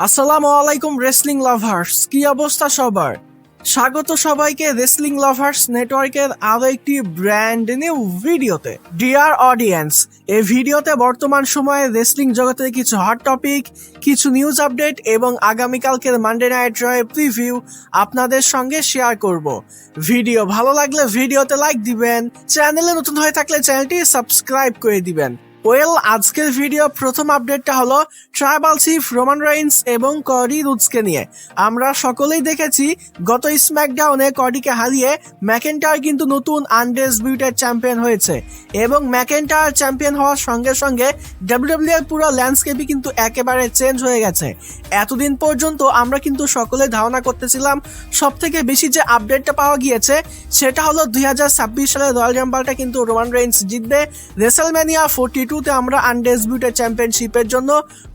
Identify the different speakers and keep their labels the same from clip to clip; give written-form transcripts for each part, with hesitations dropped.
Speaker 1: আসসালামু আলাইকুম wrestling lovers, কি অবস্থা সবার? স্বাগত সবাইকে রেসলিং লাভার্স নেটওয়ার্কের আরো একটি ব্র্যান্ড নিউ ভিডিওতে। ডিয়ার অডিয়েন্স, এই ভিডিওতে বর্তমান সময়ে রেসলিং জগতের কিছু হট টপিক, কিছু নিউজ আপডেট এবং আগামীকালকের মানডে নাইট রয়ের প্রিভিউ আপনাদের সঙ্গে শেয়ার করব। ভিডিও ভালো লাগলে ভিডিওতে লাইক দিবেন, চ্যানেলে নতুন হয়ে থাকলে চ্যানেলটি সাবস্ক্রাইব করে দিবেন। আজকের ভিডিও প্রথম আপডেটটা হলো ট্রাইবাল চিফ রোমান রেইন্স এবং কডি রুডসকে নিয়ে। আমরা সকলেই দেখেছি গত স্ম্যাকডাউনে কডিকে হারিয়ে ম্যাকেন্টায়ার কিন্তু নতুন আনডিসপিউটেড চ্যাম্পিয়ন হয়েছে এবং ম্যাকেন্টায়ার চ্যাম্পিয়ন হওয়ার সঙ্গে সঙ্গে ডাব্লিউডাব্লিউ এর পুরো ল্যান্ডস্কেপই কিন্তু একেবারে চেঞ্জ হয়ে গেছে। এতদিন পর্যন্ত আমরা কিন্তু সকলে ধারণা করতেছিলাম সব থেকে বেশি যে আপডেটটা পাওয়া গিয়েছে সেটা হলো 2026 সালে রয়্যাল রাম্বলটা কিন্তু রোমান রেইন্স জিতবে। রেসলম্যানিয়া 42 তে আমরা আনডিসপিউটেড চ্যাম্পিয়নশিপের জন্য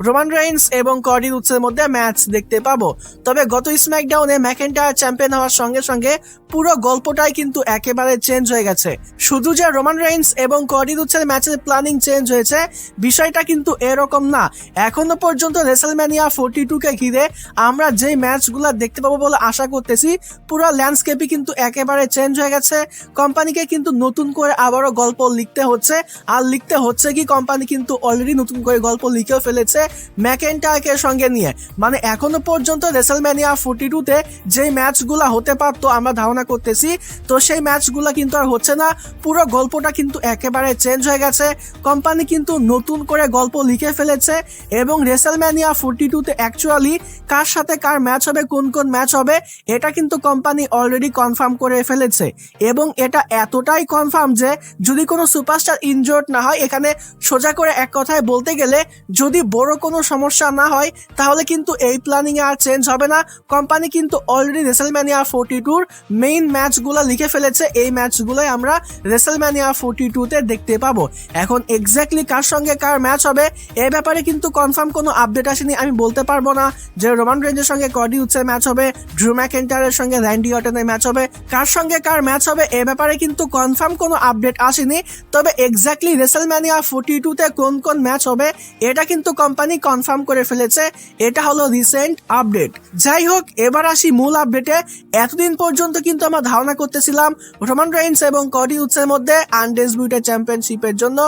Speaker 1: রোমান রেইন্স এবং কডি রুডসের মধ্যে ম্যাচ দেখতে পাবো। তবে গত স্ম্যাকডাউনে ম্যাকেন্টায়ার চ্যাম্পিয়ন হওয়ার সঙ্গে সঙ্গে পুরো গল্পটাই কিন্তু একেবারে চেঞ্জ হয়ে গেছে। শুধু যে রোমান রেইন্স এবং কডি রুডসের ম্যাচের প্ল্যানিং চেঞ্জ হয়েছে বিষয়টা কিন্তু এরকম না। এখনো পর্যন্ত রেসলম্যানিয়া 42 কে ঘিরে আমরা যে ম্যাচগুলো দেখতে পাবো বলে আশা করতেছি পুরো ল্যান্ডস্কেপই কিন্তু একেবারে চেঞ্জ হয়ে গেছে। কোম্পানিকে কিন্তু নতুন করে আবারও গল্প লিখতে হচ্ছে, আর লিখতে হচ্ছে কি কোম্পানি কিন্তু অলরেডি নতুন করে গল্প লিখেও ফেলেছে ম্যাকেন্টায়ারকে সঙ্গে নিয়ে। মানে এখনো পর্যন্ত রেসলম্যানিয়া 42 তে যে ম্যাচগুলো হতে পারতো আমরা ধারণা করতেছি, তো সেই ম্যাচগুলো কিন্তু আর হচ্ছে না। পুরো গল্পটা কিন্তু একেবারে চেঞ্জ হয়ে গেছে। কোম্পানি কিন্তু নতুন করে গল্প লিখে ফেলেছে এবং রেসলম্যানিয়া 42 তে অ্যাকচুয়ালি কার সাথে কার ম্যাচ হবে, কোন কোন ম্যাচ হবে এটা কিন্তু কোম্পানি অলরেডি কনফার্ম করে ফেলেছে এবং এটা এতটাই কনফার্ম যে যদি কোনো সুপারস্টার ইনজোর্ড না হয়, এখানে সোজা করে এক কথায় বলতে গেলে যদি বড় কোনো সমস্যা না হয় তাহলে কিন্তু এই প্ল্যানিং আর চেঞ্জ হবে না। কোম্পানি কিন্তু অলরেডি রেসলম্যানিয়া 42 মেইন ম্যাচগুলো লিখে ফেলেছে। এই ম্যাচগুলোই আমরা রেসলম্যানিয়া 42 তে দেখতে পাবো। এখন এক্স্যাক্টলি কার সঙ্গে কার ম্যাচ হবে এই ব্যাপারে কিন্তু কনফার্ম কোনো আপডেট আসেনি। আমি বলতে পারবো না যে রোমান রেইন্সের সঙ্গে কডি রুডসের ম্যাচ হবে, ড্রু ম্যাকেন্টায়ারের সঙ্গে র্যান্ডি অর্টনের ম্যাচ হবে, কার সঙ্গে কার ম্যাচ হবে এ ব্যাপারে কিন্তু কনফার্ম কোনো আপডেট আসেনি। তবে এক্স্যাক্টলি রেসলম্যানিয়া 42 তে কোন কোন ম্যাচ হবে এটা কিন্তু কোম্পানি কনফার্ম করে ফেলেছে। এটা হলো রিসেন্ট আপডেট। যাই হোক, এবার আসি মূল আপডেটে। এতদিন পর্যন্ত কিন্তু আমরা ধারণা করতেছিলাম রোমান রেইন্স এবং কডি রুডসের মধ্যে আনডিসপিউটেড চ্যাম্পিয়নশিপের জন্য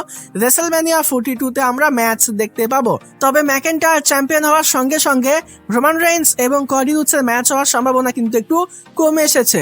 Speaker 1: রেসলম্যানিয়া 42 তে আমরা ম্যাচ দেখতে পাবো। তবে ম্যাকেন্টায়ার চ্যাম্পিয়ন হওয়ার সঙ্গে সঙ্গে রোমান রেইন্স এবং কডি রুডসের ম্যাচ হওয়ার সম্ভাবনা কিন্তু একটু কমে এসেছে।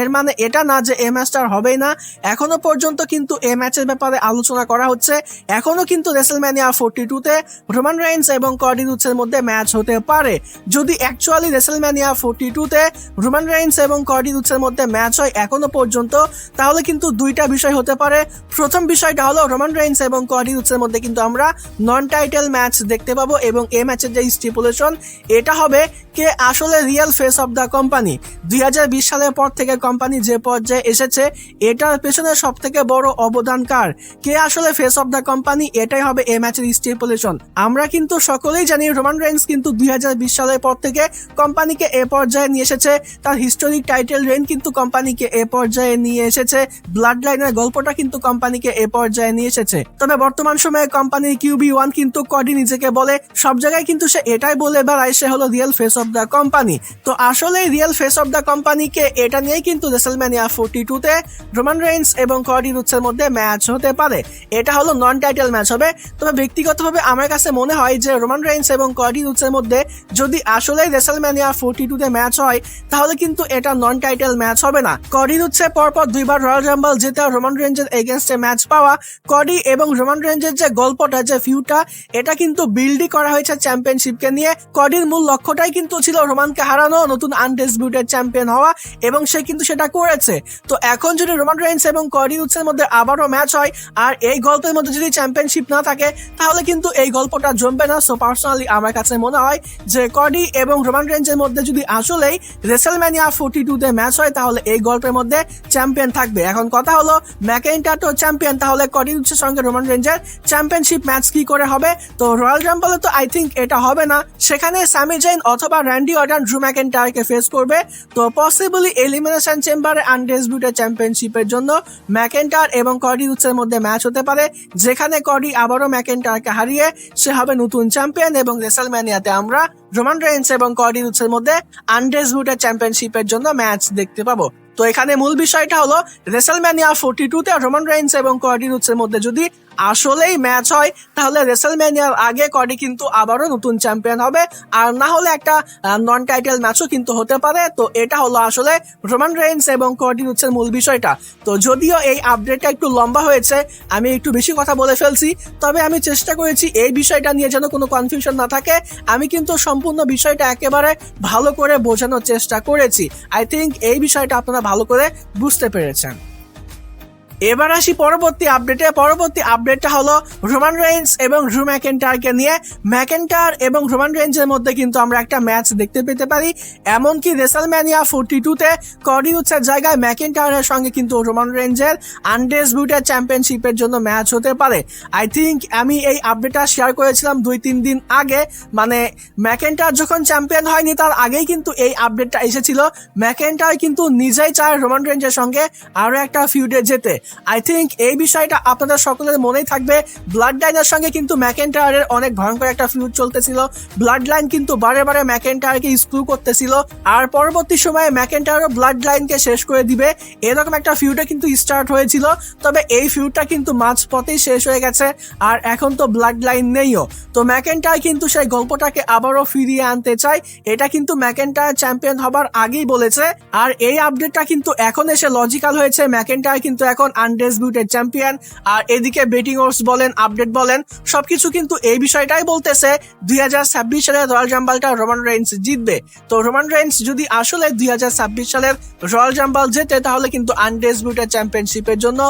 Speaker 1: এর মানে এটা না যে এই ম্যাচটা হবেই না। এখনো পর্যন্ত কিন্তু এই ম্যাচের ব্যাপারে আলোচনা করা হচ্ছে। এখনো কিন্তু রেসলম্যানিয়া 42 তে রোমান রেইন্স এবং কডি রুডসের মধ্যে ম্যাচ হতে পারে। যদি অ্যাকচুয়ালি রেসলম্যানিয়া 42 তে রোমান রেইন্স এবং কডি রুডসের মধ্যে ম্যাচ হয় এখনো পর্যন্ত, তাহলে কিন্তু দুইটা বিষয় হতে পারে। প্রথম বিষয়টা হলো রোমান রেইন্স এবং কডি রুডসের মধ্যে কিন্তু আমরা নন টাইটেল ম্যাচ দেখতে পাবো এবং এই ম্যাচের যে স্টিপুলেশন এটা হবে কে আসলে real face of the company. 2020 সালের পর থেকে কোম্পানি যে পর্যায়ে এসেছে এটার পেছনে সব থেকে বড় অবদান কার, কে আসলে ফেস অফ দ্য কোম্পানি, এটাই হবে এই ম্যাচের স্টিপুলেশন। আমরা কিন্তু সকলেই জানি রোমান রেইন্স কিন্তু 2020 সালের পর থেকে কোম্পানিকে এ পর্যায়ে নিয়ে এসেছে। তার হিস্টোরিক টাইটেল রেইন কিন্তু কোম্পানিকে এ পর্যায়ে নিয়ে এসেছে। ব্লাড লাইনের গল্পটা কিন্তু কোম্পানিকে এ পর্যায়ে নিয়ে এসেছে। তবে বর্তমান সময়ে কোম্পানির QB1 কিন্তু কডি নিজেকে বলে, সব জায়গায় কিন্তু সে এটাই বলে বেড়ায় সে হলো real face of the company. তো আসলে রিয়েল ফেস অফ দ্য কোম্পানিকে এটা নিয়েই কিন্তু রেসলম্যানিয়া 42 তে রোমান রেইন্স এবং কডি রুডসের মধ্যে ম্যাচ হতে পারে। এটা হলো নন টাইটেল ম্যাচ হবে। তবে ব্যক্তিগতভাবে আমার কাছে মনে হয় যে রোমান রেইন্স এবং কডি রুডসের মধ্যে যদি আসলে রেসলম্যানিয়া 42 তে ম্যাচ হয় তাহলে কিন্তু এটা নন টাইটেল ম্যাচ হবে না। কডি রুডসের পরপর দুইবার রয়্যাল রাম্বল জেতা, রোমান রেইন্সের এগেইনস্টে ম্যাচ পাওয়া, কডি এবং রোমান রেইন্সের যে গল্পটা, যে ফিউটা, এটা কিন্তু বিল্ডই করা হয়েছে চ্যাম্পিয়নশিপকে নিয়ে। কডির মূল লক্ষ্যটাই কিন্তু ছিল রোমানকে হারানো, নতুন আনডিসপিউটেড চ্যাম্পিয়ন হওয়া এবং সে কিন্তু সেটা করেছে। তো এখন যদি রোমান রেইন্স এবং কডি রুডসের মধ্যে আবারও ম্যাচ হয় আর এই গল্পের মধ্যে যদি চ্যাম্পিয়নশিপ না থাকে তাহলে কিন্তু এই গল্পটা জমবে না। সো পার্সোনালি আমার কাছে মনে হয় যে কডি এবং রোমান রেইন্সের মধ্যে যদি আসলেই রেসলম্যানিয়া 42 তে ম্যাচ হয় তাহলে এই গল্পের মধ্যে চ্যাম্পিয়ন থাকবে। এখন কথা হলো ম্যাকেন্টায়ার তো চ্যাম্পিয়ন, তাহলে কডি রুডসের সঙ্গে রোমান রেইন্সের চ্যাম্পিয়নশিপ ম্যাচ কি করে হবে? তো রয়্যাল রাম্বলে তো আই থিঙ্ক এটা হবে না। সেখানে স্যামি জেইন অথবা র্যান্ডি অর্টন ড্রু ম্যাকেন্টায়ারকে ফেস করবে। তো পসিবলি এলিমিনেশন চেম্বারে আনডিসপিউটেড চ্যাম্পিয়নশিপের জন্য ম্যাকেন্টায়ার এবং কডি রুডসের মধ্যে ম্যাচ হতে পারে, যেখানে কডি আবারও ম্যাকেন্টায়ারকে হারিয়ে সে হবে নতুন চ্যাম্পিয়ন এবং রেসলম্যানিয়াতে আমরা রোমান রেইনস এবং কডি রুডসের মধ্যে আনডিসপিউটেড চ্যাম্পিয়নশিপের জন্য ম্যাচ দেখতে পাবো। তো এখানে মূল বিষয়টা হলো রেসলম্যানিয়া 42 তে রোমান রেইনস এবং কডি রুডসের মধ্যে যদি আসলেই ম্যাচ হয় তাহলে রেসলম্যানিয়ার আগে কডি কিন্তু আবারও নতুন চ্যাম্পিয়ন হবে, আর না হলে একটা নন টাইটেল ম্যাচও কিন্তু হতে পারে। তো এটা হলো আসলে রোমান রেইনস এবং কডি রুডসের মূল বিষয়টা। তো যদিও এই আপডেটটা একটু লম্বা হয়েছে, আমি একটু বেশি কথা বলে ফেলছি, তবে আমি চেষ্টা করেছি এই বিষয়টা নিয়ে যেন কোনো কনফিউশন না থাকে। আমি কিন্তু সম্পূর্ণ বিষয়টা একেবারে ভালো করে বোঝানোর চেষ্টা করেছি। আই থিঙ্ক এই বিষয়টা আপনারা ভালো করে বুঝতে পেরেছেন। এবার আসি পরবর্তী আপডেটে। পরবর্তী আপডেটটা হলো রোমান রেইনস এবং ড্রু ম্যাকেন্টায়ারকে নিয়ে। ম্যাকেন্টায়ার এবং রোমান রেইনসের মধ্যে কিন্তু আমরা একটা ম্যাচ দেখতে পেতে পারি, এমনকি রেসলম্যানিয়া 42 তে কডি রুডসের জায়গায় ম্যাকেন্টায়ারের সঙ্গে কিন্তু রোমান রেইনসের আনডিসপিউটেড চ্যাম্পিয়নশিপের জন্য ম্যাচ হতে পারে। আই থিঙ্ক আমি এই আপডেটটা শেয়ার করেছিলাম 2-3 দিন আগে, মানে ম্যাকেন্টায়ার যখন চ্যাম্পিয়ন হয়নি তার আগেই কিন্তু এই আপডেটটা এসেছিল। ম্যাকেন্টায়ার কিন্তু নিজেই চায় রোমান রেইনসের সঙ্গে আরো একটা ফিউডে যেতে। আই থিঙ্ক এই বিষয়টা আপনাদের সকলের মনেই থাকবে। ব্লাড লাইনের সঙ্গে কিন্তু ম্যাকেন্টায়ারের অনেক ভয়ঙ্কর একটা ফিউড চলতেছিল। ব্লাড লাইন কিন্তু বারে বারে ম্যাকেন্টায়ারকে স্ক্রু করতেছিল, আর পরবর্তী সময়ে ম্যাকেন্টায়ারও ব্লাড লাইনকে শেষ করে দিবে এরকম একটা ফিউডে কিন্তু স্টার্ট হয়েছিল। তবে এই ফিউডটা কিন্তু মাঝ পথেই শেষ হয়ে গেছে, আর এখন তো ব্লাড লাইন নেইও। তো ম্যাকেন্টায়ার কিন্তু সেই গল্পটাকে আবারও ফিরিয়ে আনতে চায়, এটা কিন্তু ম্যাকেন্টায়ার চ্যাম্পিয়ন হবার আগেই বলেছে। আর এই আপডেটটা কিন্তু এখন এসে লজিক্যাল হয়েছে। ম্যাকেন্টায়ার কিন্তু এখন আনডিসপিউটেড চ্যাম্পিয়ন, আর এদিকে বেটিং ওডস বলেন, আপডেট বলেন, সবকিছু কিন্তু এই বিষয়টাই বলতেছে 2026 সালের রয়্যাল রাম্বলটা রোমান রেইনস জিতবে। তো রোমান রেইনস যদি আসলে 2026 সালের রয়্যাল রাম্বল জেতে তাহলে কিন্তু আনডিসপিউটেড চ্যাম্পিয়নশিপের জন্য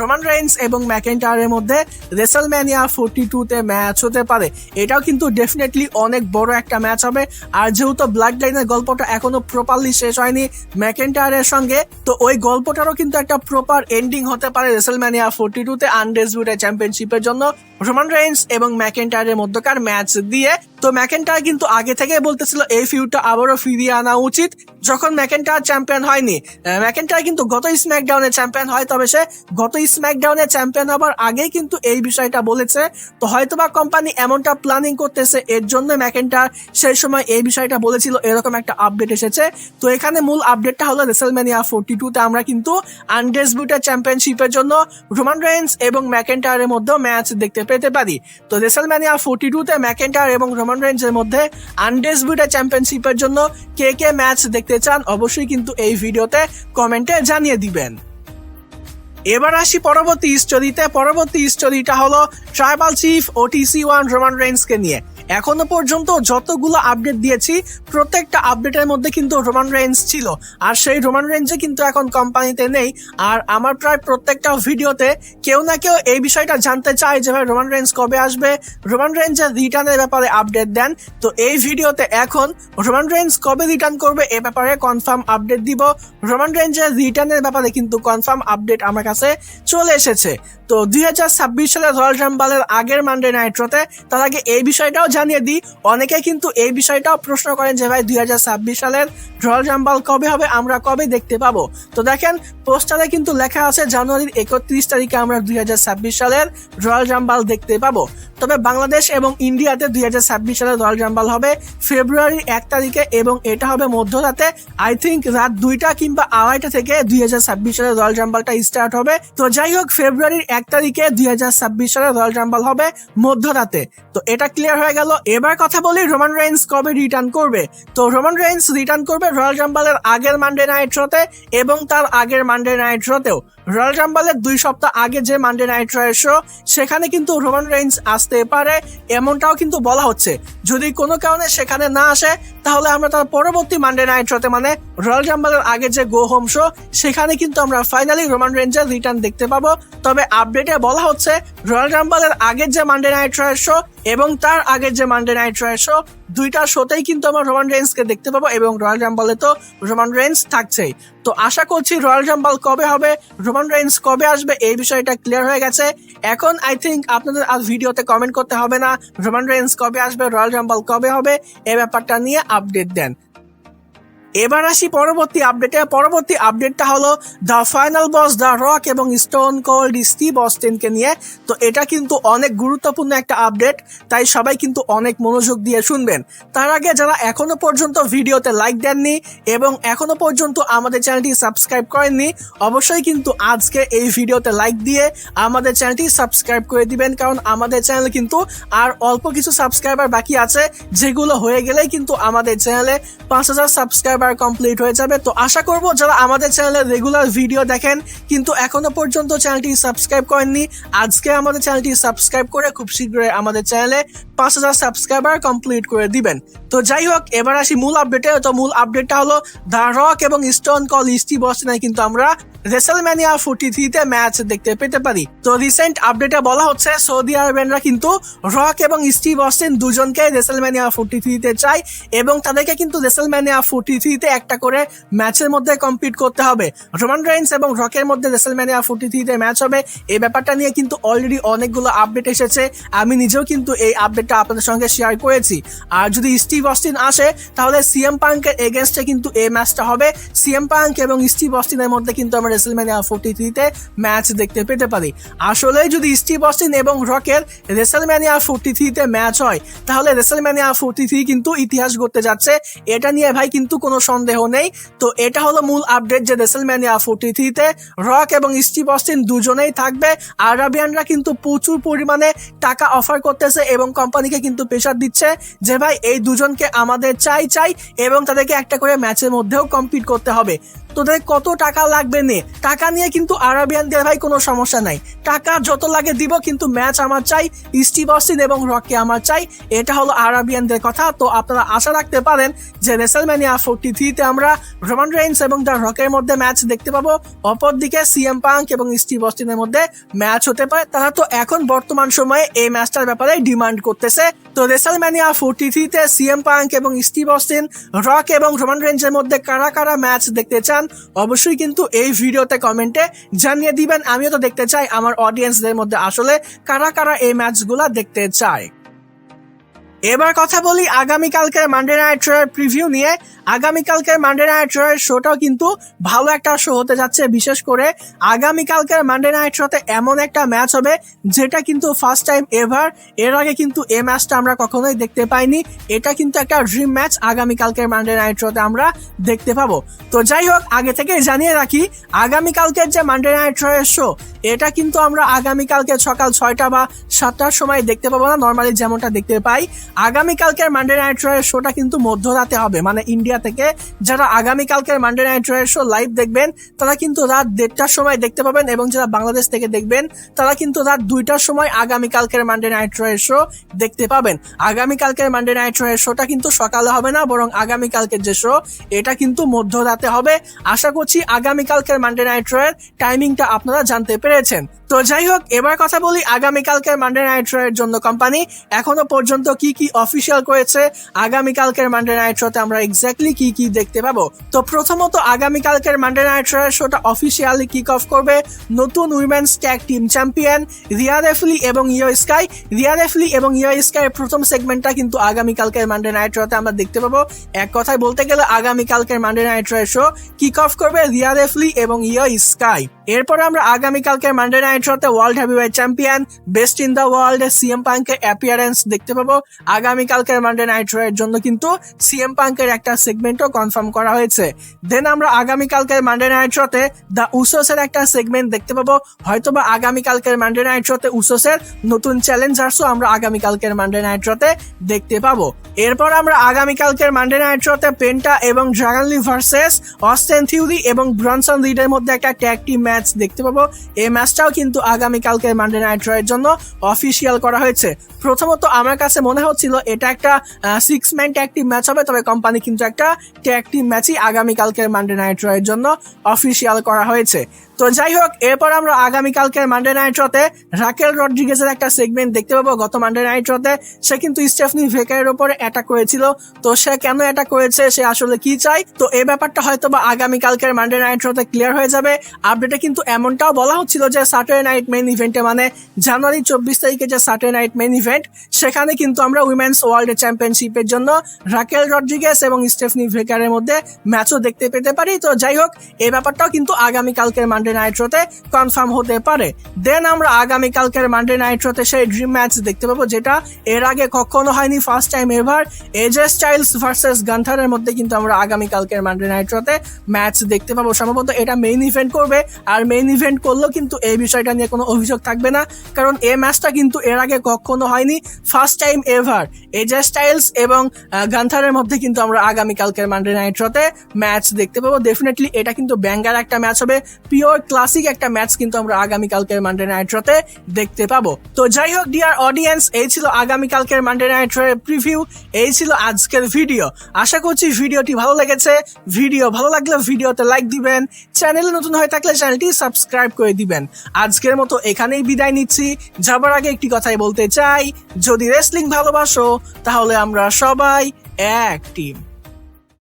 Speaker 1: রোমান রেইনস এবং ম্যাকেন্টায়ারের মধ্যে রেসলম্যানিয়া 42 তে ম্যাচ হতে পারে। এটাও কিন্তু ডেফিনেটলি অনেক বড় একটা ম্যাচ হবে। আর যেহেতু ব্লাড লাইনের গল্পটা এখনো প্রপারলি শেষ হয়নি ম্যাকেন্টায়ারের সঙ্গে, তো ওই গল্পটারও কিন্তু একটা প্রপার এন্ডিং হতে পারে রেসলম্যানিয়া 42 তে আনডিসপিউটেড চ্যাম্পিয়নশিপের জন্য রোমান রেইনস এবং ম্যাকেন্টায়ারের মধ্যকার ম্যাচ দিয়ে। তো ম্যাকেন্টায়ার কিন্তু আগে থেকেই বলতেছিল এই ফিউডটা আবারও ফিরিয়ে আনা উচিত। যখন ম্যাকেন্টায়ার চ্যাম্পিয়ন হয়নি, ম্যাকেন্টায়ার কিন্তু গত স্ম্যাকডাউনে চ্যাম্পিয়ন হয়, তবে সে গত স্ম্যাকডাউনে চ্যাম্পিয়ন হবার আগেই কিন্তু এই বিষয়টা বলেছে। তো হয়তোবা কোম্পানি এমনটা প্ল্যানিং করতেছে, এর জন্য ম্যাকেন্টায়ার সেই সময় এই বিষয়টা বলেছিল, এরকম একটা আপডেট এসেছে। তো এখানে মূল আপডেটটা হলো রেসলম্যানিয়া 42 তে আমরা কিন্তু আনডিসপিউটেড চ্যাম্পিয়নশিপের জন্য রোমান রেইনস এবং ম্যাকেন্টায়ারের মধ্যে ম্যাচ দেখতে পেতে পারি। তো রেসলম্যানিয়া 42 তে ম্যাকেন্টায়ার এবং রোমান রেইনসের মধ্যে আনডিসপিউটেড চ্যাম্পিয়নশিপের জন্য কে কে ম্যাচ দেখতে চান অবশ্যই কিন্তু এই ভিডিওতে কমেন্টে জানিয়ে দিবেন। এবার আসি পরবর্তী স্টোরিতে। পরবর্তী স্টোরিটা হলো ট্রাইবাল চিফ OTC1 রোমান রেইনসকে নিয়ে। এখনো পর্যন্ত যতগুলো আপডেট দিয়েছি প্রত্যেকটা আপডেটের মধ্যে কিন্তু রোমান রেইনস ছিল, আর সেই রোমান রেইনসে কিন্তু এখন কোম্পানিতে নেই। আর আমার প্রায় প্রত্যেকটা ভিডিওতে কেউ না কেউ এই বিষয়টা জানতে চায় যে ভাই রোমান রেইনস কবে আসবে, রোমান রেইনসের রিটার্নের ব্যাপারে আপডেট দেন। তো এই ভিডিওতে এখন রোমান রেইনস কবে রিটার্ন করবে এ ব্যাপারে কনফার্ম আপডেট দিব। রোমান রেইনসের রিটার্নের ব্যাপারে কিন্তু কনফার্ম আপডেট আমার কাছে চলে এসেছে। তো 2026 সালের রয়্যাল রাম্বলের আগের মানডে নাইট রতে, তার আগে এই বিষয়টাও জানিয়ে দিই, অনেকে কিন্তু এই বিষয়টাও প্রশ্ন করেন যে ভাই 2026 সালের রয়্যাল রাম্বল কবে হবে, আমরা কবে দেখতে পাবো। তো দেখেন পোস্টারে কিন্তু লেখা আছে জানুয়ারির 31 তারিখে আমরা 2026 সালের রয়্যাল রাম্বল দেখতে পাবো। তবে বাংলাদেশ এবং ইন্ডিয়াতে 2026 সালের রয়্যাল রাম্বল হবে ফেব্রুয়ারির 1 তারিখে এবং এটা হবে মধ্যরাতে। আই থিঙ্ক রাত 2টা কিংবা 2:30 থেকে 2026 সালের রয়্যাল রাম্বলটা স্টার্ট হবে। তো যাই হোক, ফেব্রুয়ারির 1 তারিখে 2026 সালের রয়্যাল রাম্বল হবে মধ্যরাতে। তো এটা ক্লিয়ার হয়ে গেল। এবার কথা বলি রোমান রেইনস কবে রিটার্ন করবে। তো রোমান রেইনস রিটার্ন করবে রয়্যাল রাম্বলের আগের মানডে নাইট রতে এবং তার আগের মানডে নাইট রতেও। রয়্যাল রাম্বলের 2 সপ্তাহ আগে যে মানডে নাইট রয়ের শো, সেখানে কিন্তু রোমান রেইনস আসতে পারে এমনটাও কিন্তু বলা হচ্ছে। যদি কোনো কারণে সেখানে না আসে তাহলে আমরা তার পরবর্তী মানডে নাইট রতে, মানে রয়্যাল রাম্বলের আগে যে গো হোম শো, সেখানে কিন্তু আমরা ফাইনালি রোমান রেইনসের রিটার্ন দেখতে পাবো। তবে আপডেটে বলা হচ্ছে রয়্যাল রাম্বলের আগের যে মানডে নাইট রয়ের শো এবং তার আগের যে মানডে নাইট রয়ের শো, দুইটা শোতেই কিন্তু আমরা রোমান রেইনসকে দেখতে পাবো এবং রয়্যাল রাম্বলে তো রোমান রেইনস থাকছেই। তো আশা করছি রয়্যাল রাম্বল কবে হবে, রোমান রেইনস কবে আসবে, এই বিষয়টা ক্লিয়ার হয়ে গেছে। এখন আই থিঙ্ক আপনাদের আর ভিডিওতে কমেন্ট করতে হবে না রোমান রেইনস কবে আসবে, রয়্যাল রাম্বল কবে হবে, এই ব্যাপারটা নিয়ে আপডেট দেন। এবার আসি পরবর্তী আপডেটটা হলো the final boss the rock এবং স্টোন কোল্ড স্টিভ অস্টিনকে নিয়ে। তো এটা কিন্তু অনেক গুরুত্বপূর্ণ একটা আপডেট, তাই সবাই কিন্তু অনেক মনোযোগ দিয়ে শুনবেন। তার আগে যারা এখনো পর্যন্ত ভিডিওতে লাইক দেননি এবং এখনো পর্যন্ত আমাদের চ্যানেলটি সাবস্ক্রাইব করেননি, অবশ্যই কিন্তু আজকে এই ভিডিওতে লাইক দিয়ে আমাদের চ্যানেলটি সাবস্ক্রাইব করে দিবেন, কারণ আমাদের চ্যানেলে কিন্তু আর অল্প কিছু সাবস্ক্রাইবার বাকি আছে, যেগুলো হয়ে গেলেই কিন্তু আমাদের চ্যানেলে 5,000 সাবস্ক্রাইবার কমপ্লিট হয়ে যাবে। তো আশা করব যারা আমাদের চ্যানেলে রেগুলার ভিডিও দেখেন কিন্তু এখনো পর্যন্ত চ্যানেলটি সাবস্ক্রাইব করেননি, আজকে আমাদের চ্যানেলটি সাবস্ক্রাইব করে খুব শীঘ্রই আমাদের চ্যানেলে 5,000 সাবস্ক্রাইবার কমপ্লিট করে দিবেন। তো যাই হোক, এবার আসি মূল আপডেটে। তো মূল আপডেটটা হলো দ্য রক এবং স্টোন কোল্ড স্টিভ অস্টিনে কিন্তু আমরা রেসলম্যানিয়া 43 তে ম্যাচ দেখতে পেতে পারি। তো রিসেন্ট আপডেটে বলা হচ্ছে সৌদি আরবিয়ানরা কিন্তু রক এবং স্টিভ অস্টিন দুজনকে রেসলম্যানিয়া 43 তে চাই এবং তাদেরকে কিন্তু রেসলম্যানিয়া 43 তে একটা করে ম্যাচের মধ্যে কম্পিট করতে হবে। রোমান রেইন্স এবং রকের মধ্যে রেসলম্যানিয়া 43 তে ম্যাচ হবে। এই ব্যাপারটা নিয়ে কিন্তু অলরেডি অনেকগুলো আপডেট এসেছে, আমি নিজেও কিন্তু এই আপডেটটা আপনাদের সঙ্গে শেয়ার করেছি। আর যদি স্টিভ অস্টিন আসে তাহলে সিএম পাঙ্কের এগেনস্টে কিন্তু এই ম্যাচটা হবে। সিএম পাঙ্ক এবং স্টিভ অস্টিনের মধ্যে কিন্তু আমরা রেসলম্যানিয়া 43 তে ম্যাচ দেখতে পেতে পারি। আসলে যদি স্টিভ অস্টিন এবং রকের রেসলম্যানিয়া 43 তে ম্যাচ হয় তাহলে রেসলম্যানিয়া 43 কিন্তু ইতিহাস গড়তে যাচ্ছে, এটা নিয়ে ভাই কিন্তু কোনো সন্দেহ নেই। তো এটা হলো মূল আপডেট যে রেসলম্যানিয়া 43 তে রক এবং স্টিভ অস্টিন দুজনেই থাকবে। আরাবিয়ানরা কিন্তু প্রচুর পরিমাণে টাকা অফার করতেছে এবং কোম্পানিকে কিন্তু প্রেশার দিচ্ছে যে ভাই এই দুজনকে আমাদের চাই এবং তাদেরকে একটা করে ম্যাচের মধ্যেও কম্পিট করতে হবে। তোদের কত টাকা লাগবে নে, টাকা নিয়ে কিন্তু আরাবিয়ানদের ভাই কোনো সমস্যা নাই, টাকা যত লাগে দিব, কিন্তু ম্যাচ আমার চাই, স্টিভ অস্টিন এবং রককে আমার চাই। এটা হলো আরাবিয়ানদের কথা। তো আপনারা আশা রাখতে পারেন যে রেসলম্যানিয়া 43 তে আমরা রোমান রেইন্স এবং দ্য রকের মধ্যে ম্যাচ দেখতে পাবো। অপরদিকে সিএম পাঙ্ক এবং স্টিভ অস্টিনের মধ্যে ম্যাচ হতে পারে। তারা তো এখন বর্তমান সময়ে এই ম্যাচটার ব্যাপারে ডিমান্ড করতেছে। তো রেসলম্যানিয়া 43 তে সিএম পাঙ্ক এবং স্টিভ অস্টিন, রক এবং রোমান রেইন্সের মধ্যে কারা কারা ম্যাচ দেখতে চান অবশ্যই কিন্তু এই ভিডিওতে কমেন্টে জানিয়ে দিবেন। আমিও তো দেখতে চাই আমার অডিয়েন্সদের মধ্যে আসলে কারা কারা এই ম্যাচগুলা দেখতে চায়। এবার কথা বলি আগামীকালকের মানডে নাইট রয়ের প্রিভিউ নিয়ে। আগামীকালকের মানডে নাইট রয়ের শোটাও কিন্তু ভালো একটা শো হতে যাচ্ছে। বিশেষ করে আগামীকালকের মানডে নাইট শোতে এমন একটা ম্যাচ হবে যেটা কিন্তু ফার্স্ট টাইম এভার, এর আগে কিন্তু এই ম্যাচটা আমরা কখনোই দেখতে পাইনি। এটা কিন্তু একটা ড্রিম ম্যাচ আগামীকালকের মানডে নাইট শোতে আমরা দেখতে পাবো। তো যাই হোক, আগে থেকে জানিয়ে রাখি আগামীকালকের যে মানডে নাইট রয়ের শো এটা কিন্তু আমরা আগামীকালকে সকাল 6টা বা 7টার সময় দেখতে পাবো না, নর্মালি যেমনটা দেখতে পাই। আগামীকালকের মানডে নাইট রয়ের শোটা কিন্তু মধ্যরাতে হবে, মানে ইন্ডিয়া থেকে যারা আগামীকালকের মানডে নাইট রয়ের শো লাইভ দেখবেন তারা কিন্তু রাত 1:30টার সময় দেখতে পাবেন এবং যারা বাংলাদেশ থেকে দেখবেন তারা কিন্তু রাত 2টার সময় আগামীকালকের মানডে নাইট রয়ের শো দেখতে পাবেন। আগামীকালকের মানডে নাইট রয়ের শোটা কিন্তু সকালে হবে না, বরং আগামীকালকের যে শো এটা কিন্তু মধ্যরাতে হবে। আশা করছি আগামীকালকের মানডে নাইট রয়ের টাইমিংটা আপনারা জানতে পেরেছেন। তো যাই হোক, এবার কথা বলি আগামীকালকের মানডে নাইট রয়ের জন্য কোম্পানি এখনো পর্যন্ত কি কি অফিসিয়াল করেছে। আগামীকালকের মানডে নাইট শোতে আমরা এক্স্যাক্টলি কি কি দেখতে পাবো। তো প্রথমত আগামীকালকের মানডে নাইট রয়ের শোটা অফিসিয়ালি কিক অফ করবে নতুন women's tag team champion Riya Ripley এবং ইয়ো স্কাই। রিয়া রিপ্লি এবং ইয়ো স্কাই প্রথম সেগমেন্টটা কিন্তু আগামীকালকের মানডে নাইট শোতে আমরা দেখতে পাবো। এক কথায় বলতে গেলে আগামীকালকের মানডে নাইট রয়ের শো কিক অফ করবে রিয়া রিপ্লি এবং ইয়ো স্কাই। এরপর আমরা আগামীকালকের মানডে নাইট শোতে world heavyweight champion best in the world CM পাঙ্কের অ্যাপিয়ারেন্স দেখতে পাবো। আগামীকালকের মানডে নাইট শো এর জন্য কিন্তু সিএম পাঙ্কের একটা সেগমেন্টও কনফার্ম করা হয়েছে। দেন আমরা আগামীকালকের মানডে নাইট শোতে দ্য উসোসের একটা সেগমেন্ট দেখতে পাবো। হয়তোবা আগামীকালকের মানডে নাইট শোতে উসোসের নতুন চ্যালেঞ্জার্সও আমরা আগামীকালকের মানডে নাইট শোতে দেখতে পাবো। এরপর আমরা আগামীকালকের মানডে নাইট শোতে পেন্টা এবং ড্রাগন লি ভার্সেস অস্টিন থিওরি এবং ব্রনসন রিডের মধ্যে একটা ট্যাগ টিম ম্যাচ দেখতে পাবো। এই ম্যাচটাও কিন্তু আগামীকালকের মানডে নাইট রয়ের জন্য অফিসিয়াল করা হয়েছে। প্রথমত আমার কাছে মনে হচ্ছিল এটা একটা 6 ম্যান ট্যাগ টিম ম্যাচ হবে, তবে কোম্পানি কিন্তু একটা ট্যাগ টিম ম্যাচই আগামীকালকের মানডে নাইট রয়ের জন্য অফিসিয়াল করা হয়েছে। তো যাই হোক, এরপর আমরা আগামীকালকের মানডে নাইট রতে রাকেল রড্রিগেজের একটা সেগমেন্ট দেখতে পাবো। গত মানডে নাইট রতে সে কিন্তু স্টেফনি ভেকারের উপরে অ্যাটাক করেছিল। তো সে কেন অ্যাটাক করেছে, সে আসলে কি চাই, তো এই ব্যাপারটা হয়তো বা আগামীকালকের মানডে নাইট রতে ক্লিয়ার হয়ে যাবে। আপডেটে কিন্তু এমনটাও বলা হচ্ছিল যে স্যাটারডে নাইট মেইন ইভেন্টে, মানে জানুয়ারি 24 তারিখে যে স্যাটারডে নাইট মেইন ইভেন্ট, সেখানে কিন্তু আমরা উইমেন্স ওয়ার্ল্ড চ্যাম্পিয়নশিপের জন্য রাকেল রড্রিগেজ এবং স্টেফনি ভেকারের মধ্যে ম্যাচও দেখতে পেতে পারি। তো যাই হোক, এই ব্যাপারটাও কিন্তু আগামীকালকের মানডে নাইট রতে কনফার্ম হতে পারে। দেন আমরা আগামীকালকের মানডে নাইট রতে সেই ড্রিম ম্যাচ দেখতে পাবো, যেটা এর আগে কখনো হয়নি, first time ever. AJ Styles versus গান্থারের মধ্যে কিন্তু আমরা আগামীকালকের মানডে নাইট রতে ম্যাচ দেখতে পাবো। সম্ভবত এটা মেইন ইভেন্ট করবে, আর মেইন ইভেন্ট করলেও কিন্তু এই বিষয়টা নিয়ে কোনো অভিযোগ থাকবে না, কারণ এই ম্যাচটা কিন্তু এর আগে কখনো হয়নি, first time ever. AJ styles এবং গান্থারের মধ্যে কিন্তু আমরা আগামীকালকের মানডে নাইট রতে ম্যাচ দেখতে পাবো। ডেফিনেটলি এটা কিন্তু ব্যাঙ্গার একটা ম্যাচ হবে, পিওর ক্লাসিক একটা ম্যাচ কিন্তু আমরা আগামীকালকের মানডে নাইট রতে দেখতে পাবো। তো যাই হোক ডিয়ার অডিয়েন্স, এই ছিল আগামীকালকের মানডে নাইট প্রিভিউ, এই ছিল আজকের ভিডিও। আশা করছি ভিডিওটি ভালো লেগেছে। ভিডিও ভালো লাগলে ভিডিওতে লাইক দিবেন, চ্যানেলে নতুন হয়ে থাকলে চ্যানেলটি সাবস্ক্রাইব করে দিবেন। আজকের মতো এখানেই বিদায় নিচ্ছি। যাবার আগে একটি কথাই বলতে চাই, যদি রেসলিং ভালোবাসো তাহলে আমরা সবাই এক টিম।